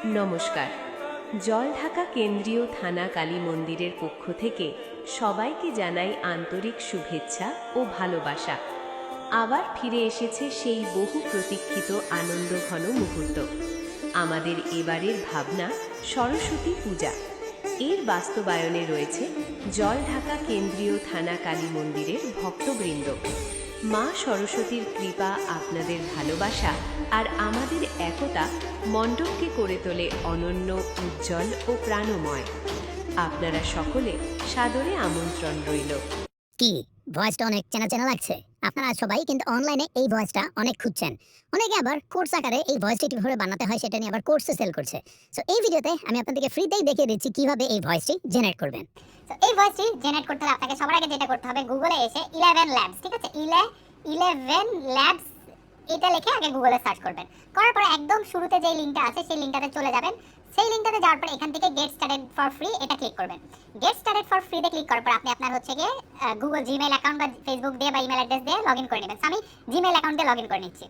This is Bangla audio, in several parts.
নমস্কার। জলঢাকা কেন্দ্রীয় থানা কালী মন্দিরের পক্ষ থেকে সবাইকে জানাই আন্তরিক শুভেচ্ছা ও ভালোবাসা। আবার ফিরে এসেছে সেই বহু প্রতীক্ষিত আনন্দঘন মুহূর্ত। আমাদের এবারের ভাবনা সরস্বতী পূজা। এর বাস্তবায়নে রয়েছে জলঢাকা কেন্দ্রীয় থানা কালী মন্দিরের ভক্তবৃন্দ। মা সরস্বতীর কৃপা, আপনাদের ভালোবাসা আর আমাদের একতা মণ্ডপকে করে তোলে অনন্য, উজ্জ্বল ও প্রাণময়। আপনারা সকলে সাদরে আমন্ত্রণ রইল। কি ভয়েসটা অনেক চেনা চেনা লাগছে? আপনারা সবাই কিন্তু অনলাইনে এই ভয়েসটা অনেক খুঁজছেন। অনেকে আবার কোর্স আকারে এই ভয়েসটি কিভাবে বানাতে হয় সেটা নিয়ে আবার কোর্সে সেল করছে। সো এই ভিডিওতে আমি আপনাদেরকে ফ্রিতেই দেখিয়ে দিচ্ছি কিভাবে এই ভয়েসটি জেনারেট করবেন। সো এই ভয়েসটি জেনারেট করতে হলে আপনাকে সবার আগে যেটা করতে হবে, গুগলে এসে 11 ল্যাবস, ঠিক আছে, 11 ল্যাবস এটা লিখে আগে গুগলে সার্চ করবেন। করার পরে একদম শুরুতে যে লিংকটা আছে সেই লিংকটাতে চলে যাবেন। সেই লিংকটাতে যাওয়ার পরে এখান থেকে গেট স্টার্টেড ফর ফ্রি এটা ক্লিক করবেন। গেট স্টার্টেড ফর ফ্রি তে ক্লিক করার পর আপনি আপনার হচ্ছে গিয়ে গুগল জিমেইল অ্যাকাউন্ট বা ফেসবুক দিয়ে বা ইমেল অ্যাড্রেস দিয়ে লগইন করে নেবেন। আমি জিমেইল অ্যাকাউন্ট দিয়ে লগইন করে নিচ্ছি।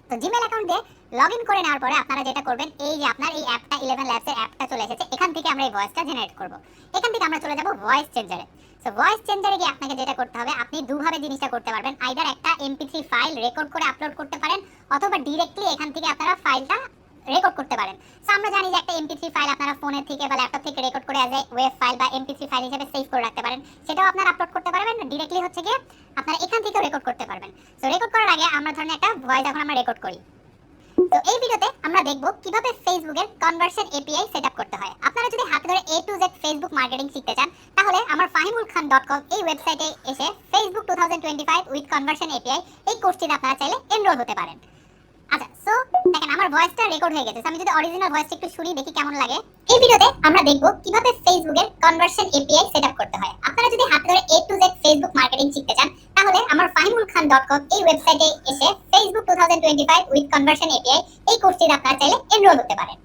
তো জিমেইল অ্যাকাউন্ট দিয়ে লগইন করে নেওয়ার পরে আপনারা যেটা করবেন, এই যে আপনার এই অ্যাপটা 11 ল্যাবস এর অ্যাপটা চলে এসেছে। এখান থেকে আমরা এই ভয়েসটা জেনারেট করব। এখান থেকে আমরা চলে যাব ভয়েস চেঞ্জারে। সো ভয়েস চেঞ্জারে গিয়ে আপনাকে যেটা করতে হবে, আপনি দুভাবে জিনিসটা করতে পারবেন। আইদার একটা MP3 ফাইল রেকর্ড করে আপলোড করতে পারেন, অথবা ডাইরেক্টলি এখান থেকে আপনারা ফাইলটা রেকর্ড করতে পারেন। সো আমরা জানি যে একটা MP3 ফাইল আপনারা ফোনের থেকে বা ল্যাপটপ থেকে রেকর্ড করে অ্যাজ এ ওয়েব ফাইল বা MP3 ফাইল হিসেবে সেভ করে রাখতে পারেন। সেটাও আপনারা আপলোড করতে পারবেন। ডাইরেক্টলি হচ্ছে গিয়ে আপনারা এখান থেকেও রেকর্ড করতে পারবেন। সো রেকর্ড করার আগে আমরা ধরেন একটা ভয়েস এখন আমরা রেকর্ড করি। তো এই ভিডিওতে আমরা দেখব কিভাবে ফেসবুকের কনভার্সন API সেটআপ করতে হয়। আপনারা যদি হাতে ধরে A to Z Facebook marketing শিখতে চান, তাহলে আমার fahimulkhan.com এই ওয়েবসাইটে এসে Facebook 2025 উইথ কনভার্সন API এই কোর্সটিতে আপনারা চাইলে এনরোল হতে পারেন। আচ্ছা, সো দেখেন আমার ভয়েসটা রেকর্ড হয়ে গেছে। আমি যদি অরিজিনাল ভয়েসটা একটু শুনি দেখি কেমন লাগে। এই ভিডিওতে আমরা দেখব কিভাবে ফেসবুকের কনভার্সন API সেটআপ করতে হয়। আপনারা যদি হাতে ধরে A to Z Facebook marketing শিখতে চান, তাহলে আমার fahimulkhan.com এই ওয়েবসাইটে এসে Facebook 2025 উইথ কনভার্সন API এই কোর্সটিতে আপনারা চাইলে এনরোল হতে পারেন।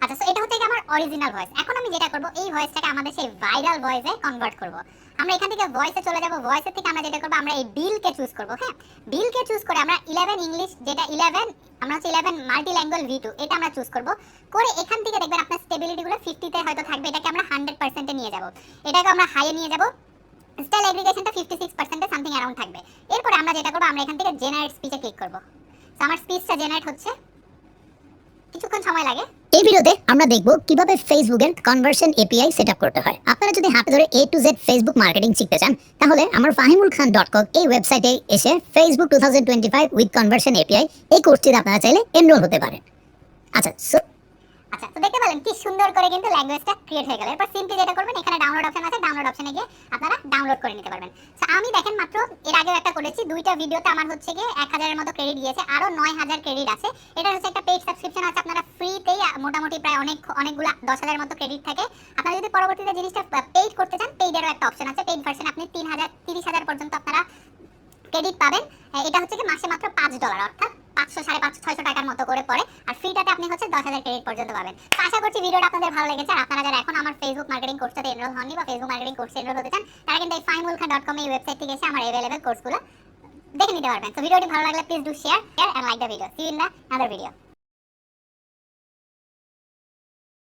আচ্ছা, সো এটা হচ্ছে আমার অরিজিনাল ভয়েস। এখন আমি যেটা করব, এই ভয়েসটাকে আমাদের সেই ভাইরাল ভয়েসে কনভার্ট করব। আমরা এখান থেকে ভয়েসে চলে যাব। ভয়েসের থেকে আমরা যেটা করব, আমরা এই বিলকে চুজ করব। হ্যাঁ, বিলকে চুজ করে আমরা 11 ইংলিশ, যেটা 11 আমরা হচ্ছে 11 মাল্টি ল্যাঙ্গুয়েজ V2 এটা আমরা চুজ করব। করে এখান থেকে দেখবেন আপনার স্টেবিলিটি গুলো 50 তে হয়তো থাকবে। এটাকে আমরা 100% এ নিয়ে যাব। এটাকে আমরা হাইয়ে নিয়ে যাব। স্টাইল এগ্রিগেশনটা 56% এ সামথিং अराउंड থাকবে। এরপর আমরা যেটা করব, আমরা এখান থেকে জেনারেট স্পিচে ক্লিক করব। তো আমার স্পিচটা জেনারেট হচ্ছে, কিছুক্ষণ সময় লাগে। এই ভিডিওতে আমরা দেখব কিভাবে ফেসবুকের কনভার্সন API সেটআপ করতে হয়। আপনারা যদি হাতে ধরে A to Z Facebook marketing শিখতে চান, তাহলে আমার fahimulkhan.com এই ওয়েবসাইটে এসে Facebook 2025 উইথ কনভার্সন API এই কোর্সটিতে আপনারা চাইলে এনরোল হতে পারেন। আচ্ছা, তো দেখতে পেলেন কি সুন্দর করে কিন্তু ল্যাঙ্গুয়েজটা ক্রিয়েট হয়ে গেল। এরপর সিম্পলি যেটা করবেন, এখানে ডাউনলোড অপশন আছে, ডাউনলোড অপশনে গিয়ে আপনারা ডাউনলোড করে নিতে পারবেন। সো আমি দেখেন মাত্র এর আগেও একটা করেছি, দুইটা ভিডিওতে আমার হচ্ছে গিয়ে 1000 এর মতো ক্রেডিট দিয়েছে, আরো 9000 ক্রেডিট আছে। এটা হচ্ছে একটা পেইড সাবস্ক্রিপশন আছে, আপনারা ফ্রিতেই মোটামুটি প্রায় অনেকগুলো 10000 এর মতো ক্রেডিট থাকে। আপনারা যদি পরবর্তীতে জিনিসটা পেইড করতে চান, পেইডেরও একটা অপশন আছে। পেইড ভার্সন আপনি 3000 পর্যন্ত আপনারা ক্রেডিট পাবেন। এটা হচ্ছে কি মাসে মাত্র $5, অর্থাৎ 500 550 600 টাকার মতো করে পড়ে। আর ফ্রিটাতে আপনি হচ্ছে 10000 ক্রেডিট পর্যন্ত পাবেন। তো আশা করছি ভিডিওটা আপনাদের ভালো লেগেছে। আর আপনারা যারা এখন আমার ফেসবুক মার্কেটিং কোর্সটাতে এনরোল হননি বা ফেসবুক মার্কেটিং কোর্সে এনরোল হতে চান, তারা কিন্তু এই fahimulkhan.com এই ওয়েবসাইট থেকে এসে আমার अवेलेबल কোর্সগুলো দেখে নিতে পারবেন। তো ভিডিওটি ভালো লাগলে please do share and like the video. See you in the other video.